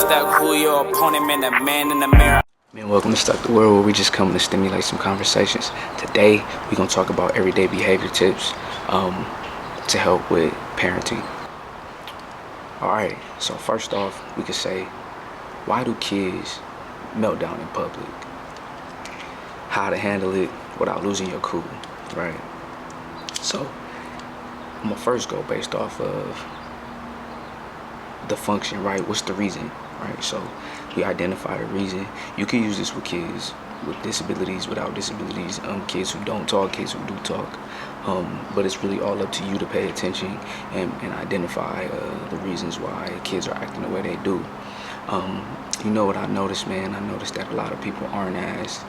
Stuck who your opponent, man, the man in the mirror. Man, welcome to Stuck the World, where we just come to stimulate some conversations. Today, we're going to talk about everyday behavior tips to help with parenting. Alright, so first off, we could say, why do kids melt down in public? How to handle it without losing your cool, right? So, I'm going to first go based off of the function, right? What's the reason, right? So we identify the reason. You can use this with kids with disabilities, without disabilities, kids who don't talk, kids who do talk, but it's really all up to you to pay attention and identify the reasons why kids are acting the way they do. You know what I noticed, man? I noticed that a lot of people aren't as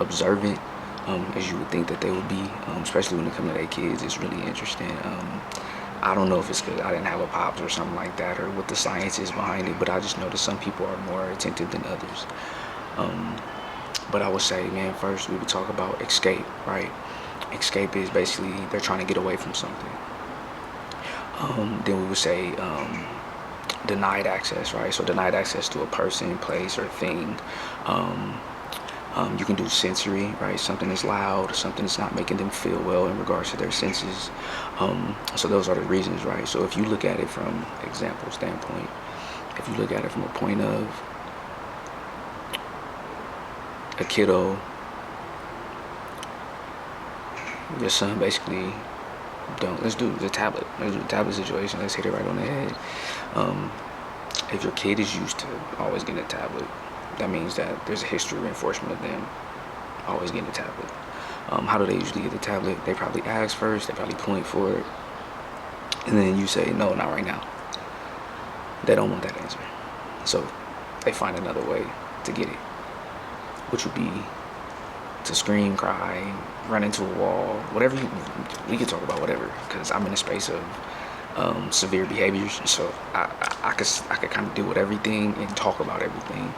observant as you would think that they would be, especially when it comes to their kids. It's really interesting. I don't know if it's because I didn't have a pops or something like that, or what the science is behind it, but I just noticed some people are more attentive than others. But I would say, man, first we would talk about escape, right? Escape is basically they're trying to get away from something. Then we would say denied access, right? So denied access to a person, place, or thing. You can do sensory, right? Something is loud, something is not making them feel well in regards to their senses. So those are the reasons, right? So if you look at it from example standpoint, if you look at it from a point of a kiddo, your son basically let's do the tablet. Let's do the tablet situation. Let's hit it right on the head. If your kid is used to always getting a tablet, that means that there's a history of reinforcement of them always getting a tablet. How do they usually get the tablet? They probably ask first, they probably point for it, and then you say, no, not right now. They don't want that answer. So they find another way to get it, which would be to scream, cry, run into a wall, whatever. We can talk about whatever, because I'm in a space of severe behaviors, so I could kind of deal with everything and talk about everything.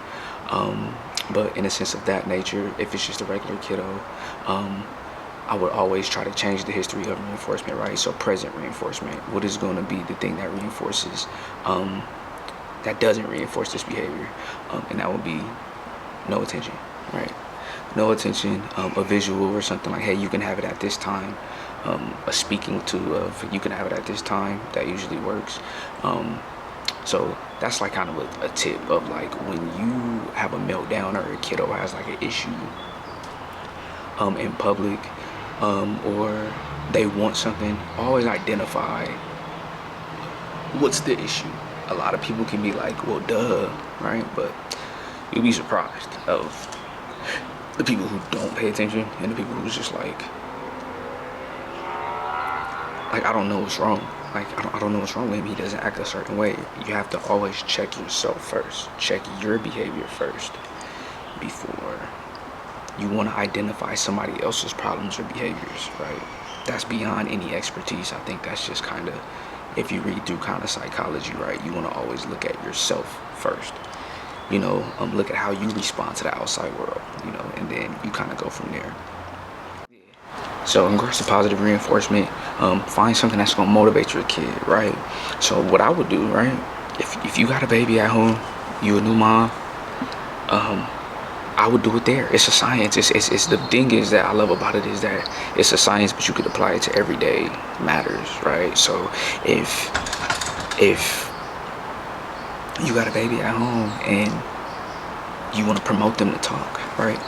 But in a sense of that nature, if it's just a regular kiddo, I would always try to change the history of reinforcement, right? So present reinforcement, what is going to be the thing that reinforces, that doesn't reinforce this behavior? And that would be no attention, right? No attention, a visual or something like, hey, you can have it at this time. A speaking to you can have it at this time, that usually works. So that's like kind of a tip of like when you have a meltdown or a kiddo has like an issue in public, or they want something, always identify what's the issue. A lot of people can be like, well, duh, right? But you'll be surprised of the people who don't pay attention and the people who's just like I don't know what's wrong. Like, I don't know what's wrong with him. He doesn't act a certain way. You have to always check yourself first. Check your behavior first before you want to identify somebody else's problems or behaviors, right? That's beyond any expertise. I think that's just kind of, if you read through kind of psychology, right, you want to always look at yourself first. You know, look at how you respond to the outside world, you know, and then you kind of go from there. So in regards to positive reinforcement, find something that's going to motivate your kid, right? So what I would do, right, if you got a baby at home, you a new mom, I would do it there. It's a science. It's the thing is that I love about it is that it's a science, but you could apply it to everyday matters, right? So if you got a baby at home and you want to promote them to talk, right,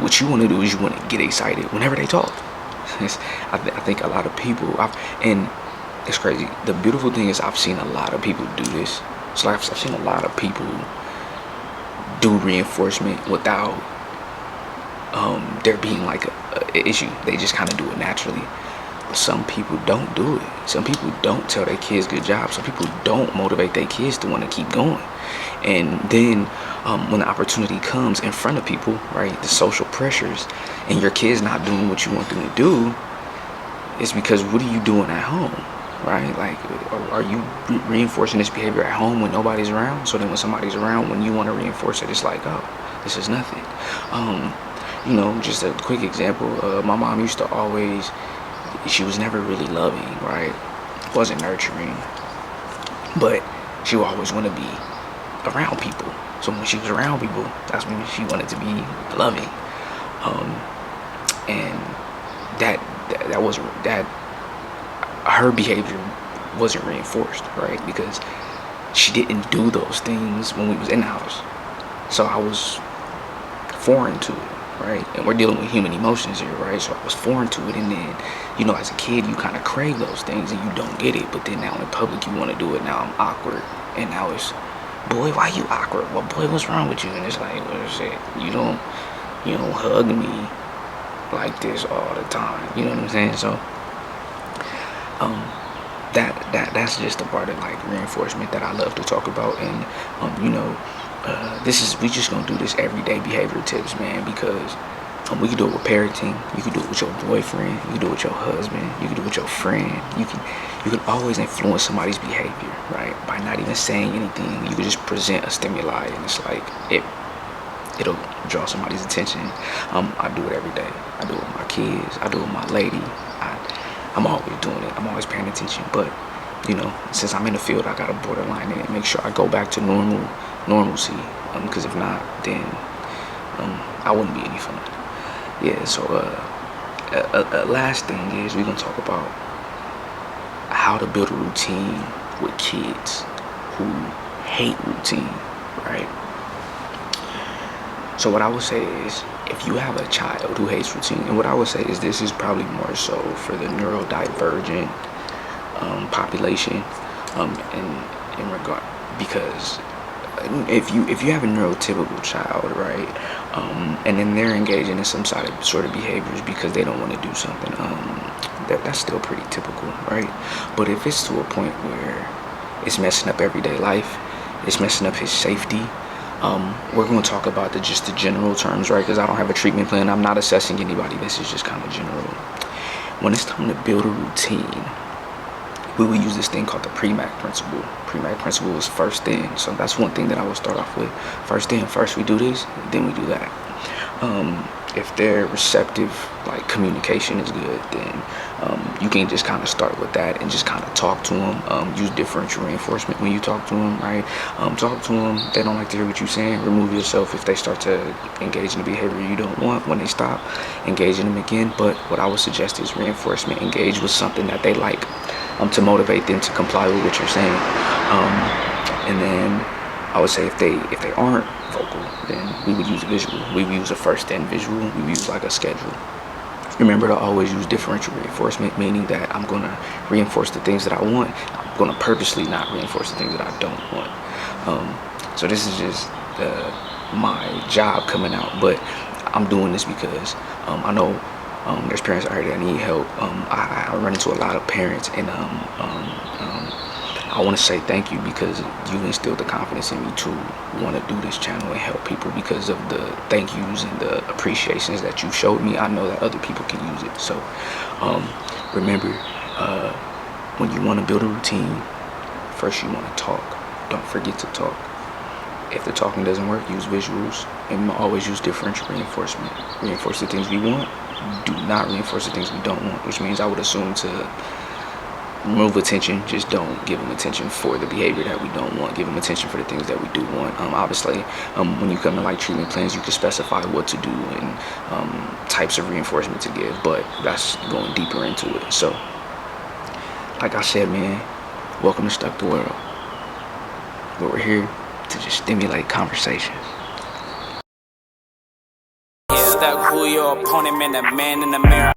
what you want to do is you want to get excited whenever they talk. I think a lot of people, and it's crazy. The beautiful thing is I've seen a lot of people do this. So I've seen a lot of people do reinforcement without there being like a issue. They just kind of do it naturally. But some people don't do it. Some people don't tell their kids good job. Some people don't motivate their kids to want to keep going. And then when the opportunity comes in front of people, right, the social pressures, and your kid's not doing what you want them to do, it's because what are you doing at home, right? Like, are you reinforcing this behavior at home when nobody's around? So then when somebody's around, when you want to reinforce it, it's like, oh, this is nothing. You know, just a quick example, my mom used to always, she was never really loving, right? Wasn't nurturing, but she would always want to be around people. So when she was around people, that's when she wanted to be loving. And that wasn't that her behavior wasn't reinforced, right? Because she didn't do those things when we was in the house. So I was foreign to it, right? And we're dealing with human emotions here, right? So I was foreign to it, and then, you know, as a kid, you kind of crave those things and you don't get it. But then now in public, you want to do it. Now I'm awkward, and now it's, boy, why you awkward? Well, boy, what's wrong with you? And it's like, well, shit, you don't hug me like this all the time. You know what I'm saying? So, that's just a part of like reinforcement that I love to talk about. And we just gonna do this everyday behavior tips, man, because we can do it with parenting. You can do it with your boyfriend. You can do it with your husband. You can do it with your friend. You can always influence somebody's behavior, right? By not even saying anything. You can just present a stimuli, and it's like it'll draw somebody's attention. I do it every day. I do it with my kids. I do it with my lady. I'm always doing it. I'm always paying attention. But, you know, since I'm in the field, I got to borderline it and make sure I go back to normalcy. Because if not, then I wouldn't be any fun. Yeah, so last thing is we're going to talk about how to build a routine with kids who hate routine, right? So what I would say is, if you have a child who hates routine, and what I would say is this is probably more so for the neurodivergent population, in regard, because if you have a neurotypical child, right, and then they're engaging in some sort of behaviors because they don't want to do something, that's still pretty typical, right? But if it's to a point where it's messing up everyday life, it's messing up his safety. We're going to talk about just the general terms, right? Because I don't have a treatment plan. I'm not assessing anybody. This is just kind of general. When it's time to build a routine, we will use this thing called the PREMAC principle. PREMAC principle is first in. So that's one thing that I will start off with. First in, first we do this, then we do that. If they're receptive, like communication is good, then you can just kind of start with that and just kind of talk to them. Use differential reinforcement when you talk to them, right? Talk to them. They don't like to hear what you're saying. Remove yourself if they start to engage in a behavior you don't want. When they stop, engage in them again. But what I would suggest is reinforcement. Engage with something that they like, to motivate them to comply with what you're saying. And then I would say if they aren't vocal, then we would use a visual. We would use a first in visual. We would use like a schedule. Remember to always use differential reinforcement, meaning that I'm going to reinforce the things that I want. I'm going to purposely not reinforce the things that I don't want. So this is just my job coming out, but I'm doing this because I know there's parents out here that need help. I run into a lot of parents, and I want to say thank you because you instilled the confidence in me to want to do this channel and help people because of the thank yous and the appreciations that you showed me. I know that other people can use it. So remember, when you want to build a routine, first you want to talk. Don't forget to talk. If the talking doesn't work, use visuals, and always use differential reinforcement. Reinforce the things we want. Do not reinforce the things we don't want, which means I would assume to remove attention. Just don't give them attention for the behavior that we don't want. Give them attention for the things that we do want. Obviously, when you come to like treatment plans, you can specify what to do and types of reinforcement to give, but that's going deeper into it. So, like I said, man, welcome to Stuck the World, where we're here to just stimulate conversation. Stuck who your opponent, man, the man in the mirror.